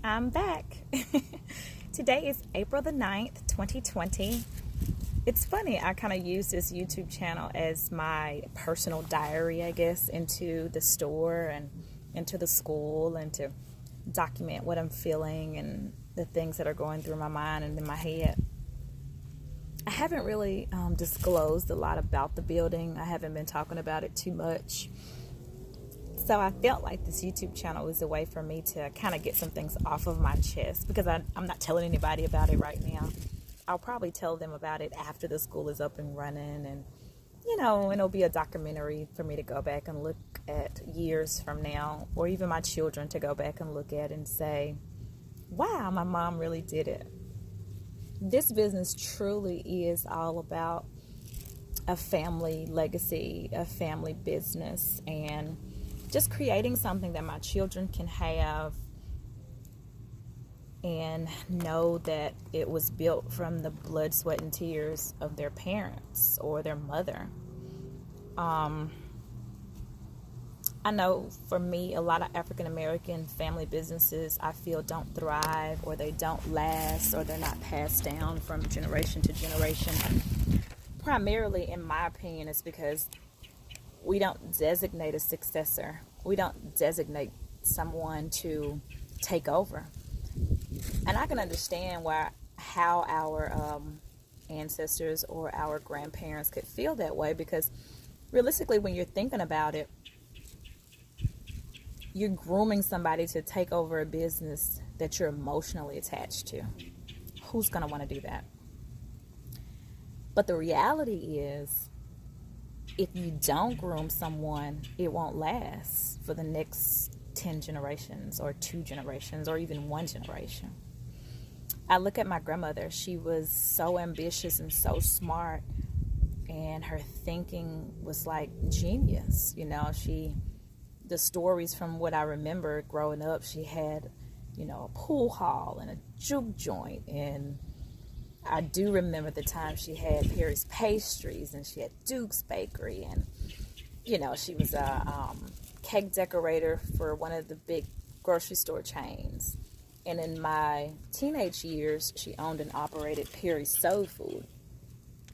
I'm back. Today is April the 9th, 2020. It's funny, I kind of use this YouTube channel as my personal diary, I guess, into the store and into the school, and to document what I'm feeling and the things that are going through my mind and in my head. I haven't really disclosed a lot about the building. I haven't been talking about it too much. So I felt like this YouTube channel was a way for me to kind of get some things off of my chest, because I'm not telling anybody about it right now. I'll probably tell them about it after the school is up and running, and it'll be a documentary for me to go back and look at years from now, or even my children to go back and look at and say, wow, my mom really did it. This business truly is all about a family legacy, a family business, and just creating something that my children can have and know that it was built from the blood, sweat, and tears of their parents or their mother. I know for me, a lot of African American family businesses, I feel, don't thrive, or they don't last, or they're not passed down from generation to generation. Primarily, in my opinion, it's because we don't designate a successor. We don't designate someone to take over. And I can understand how our ancestors or our grandparents could feel that way, because realistically, when you're thinking about it, you're grooming somebody to take over a business that you're emotionally attached to. Who's going to want to do that? But the reality is, if you don't groom someone, it won't last for the next 10 generations or 2 generations or even 1 generation. I look at my grandmother. She was so ambitious and so smart, and her thinking was like genius. The stories from what I remember growing up, she had, a pool hall and a juke joint, and I do remember the time she had Perry's Pastries, and she had Duke's Bakery, and she was a cake decorator for one of the big grocery store chains. And in my teenage years, she owned and operated Perry's Soul Food.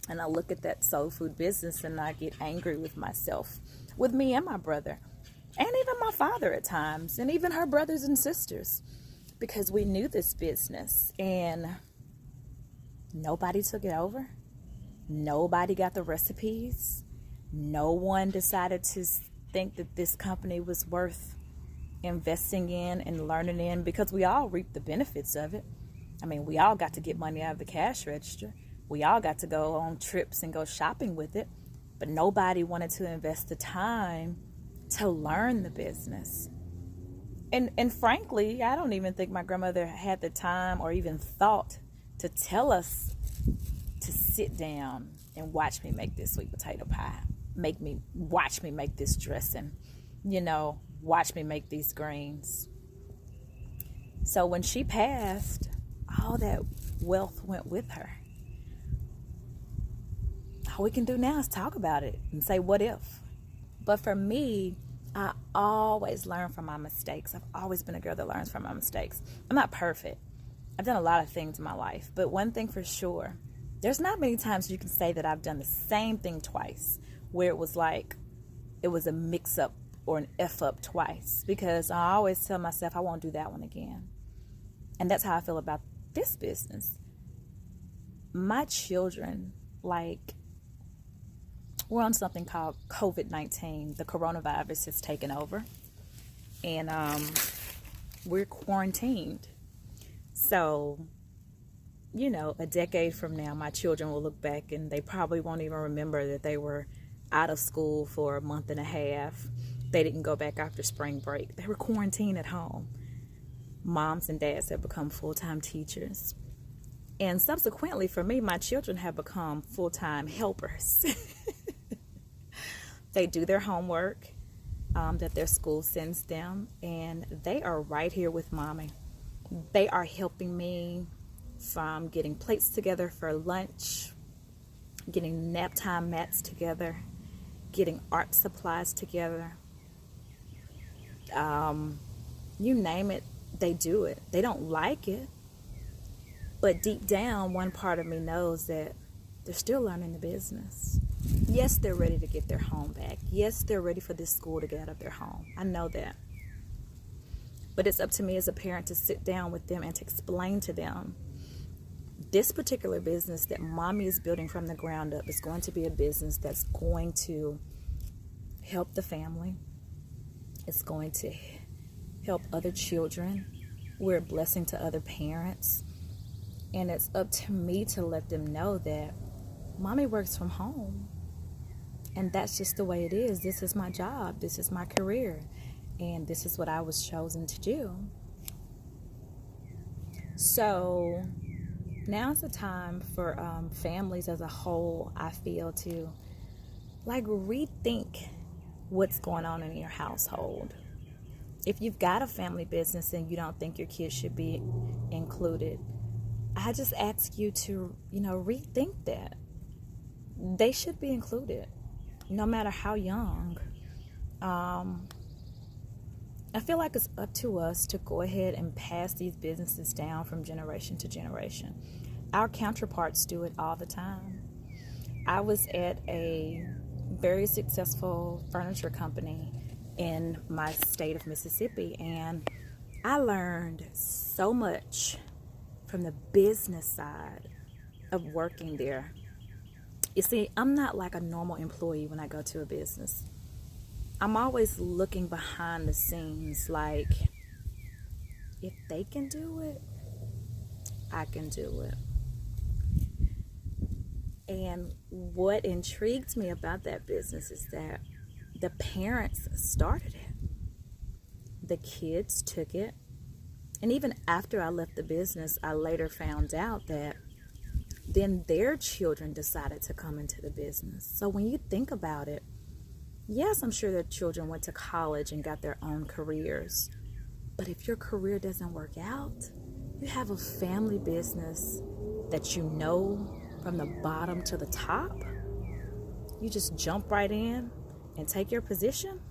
And I look at that soul food business and I get angry with myself, with me and my brother, and even my father at times, and even her brothers and sisters, because we knew this business and nobody took it over. Nobody got the recipes. No one decided to think that this company was worth investing in and learning in, because we all reaped the benefits of it. I mean, we all got to get money out of the cash register. We all got to go on trips and go shopping with it, but nobody wanted to invest the time to learn the business. And frankly, I don't even think my grandmother had the time or even thought to tell us to sit down and watch me make this sweet potato pie. Watch me make this dressing. Watch me make these greens. So when she passed, all that wealth went with her. All we can do now is talk about it and say, what if? But for me, I always learn from my mistakes. I've always been a girl that learns from my mistakes. I'm not perfect. I've done a lot of things in my life. But one thing for sure, there's not many times you can say that I've done the same thing twice, where it was like it was a mix-up or an F-up twice. Because I always tell myself I won't do that one again. And that's how I feel about this business. My children, we're on something called COVID-19. The coronavirus has taken over. And we're quarantined. So, a decade from now, my children will look back and they probably won't even remember that they were out of school for a month and a half. They didn't go back after spring break. They were quarantined at home. Moms and dads have become full-time teachers. And subsequently, for me, my children have become full-time helpers. They do their homework that their school sends them, and they are right here with mommy. They are helping me from getting plates together for lunch, getting naptime mats together, getting art supplies together. You name it, they do it. They don't like it. But deep down, one part of me knows that they're still learning the business. Yes, they're ready to get their home back. Yes, they're ready for this school to get out of their home. I know that. But it's up to me as a parent to sit down with them and to explain to them, this particular business that mommy is building from the ground up is going to be a business that's going to help the family. It's going to help other children. We're a blessing to other parents. And it's up to me to let them know that mommy works from home. And that's just the way it is. This is my job. This is my career. And this is what I was chosen to do. So now's the time for families as a whole, I feel, to like rethink what's going on in your household. If you've got a family business and you don't think your kids should be included, I just ask you to, rethink that. They should be included, no matter how young. I feel like it's up to us to go ahead and pass these businesses down from generation to generation. Our counterparts do it all the time. I was at a very successful furniture company in my state of Mississippi, and I learned so much from the business side of working there. You see, I'm not like a normal employee when I go to a business. I'm always looking behind the scenes, like, if they can do it, I can do it. And what intrigued me about that business is that the parents started it. The kids took it. And even after I left the business, I later found out that then their children decided to come into the business. So when you think about it, yes, I'm sure their children went to college and got their own careers. But if your career doesn't work out, you have a family business that you know from the bottom to the top. You just jump right in and take your position.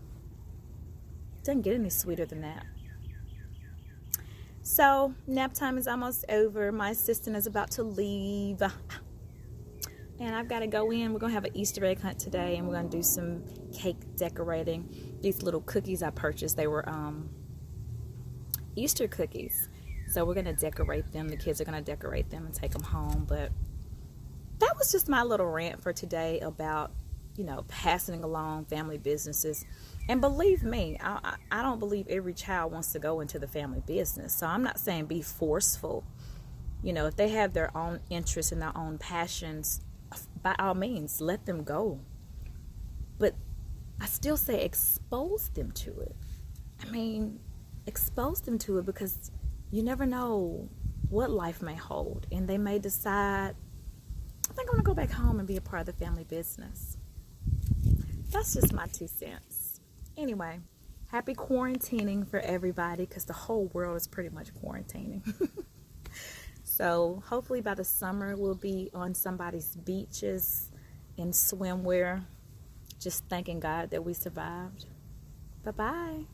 It doesn't get any sweeter than that. So, nap time is almost over. My assistant is about to leave. And I've got to go in. We're going to have an Easter egg hunt today, and we're going to do some cake decorating. These little cookies I purchased, they were Easter cookies. So we're going to decorate them. The kids are going to decorate them and take them home. But that was just my little rant for today about, passing along family businesses. And believe me, I don't believe every child wants to go into the family business. So I'm not saying be forceful. If they have their own interests and their own passions, by all means, let them go. But I still say expose them to it. Expose them to it, because you never know what life may hold. And they may decide, I think I'm going to go back home and be a part of the family business. That's just my 2 cents. Anyway, happy quarantining for everybody, because the whole world is pretty much quarantining. So hopefully by the summer we'll be on somebody's beaches in swimwear, just thanking God that we survived. Bye-bye.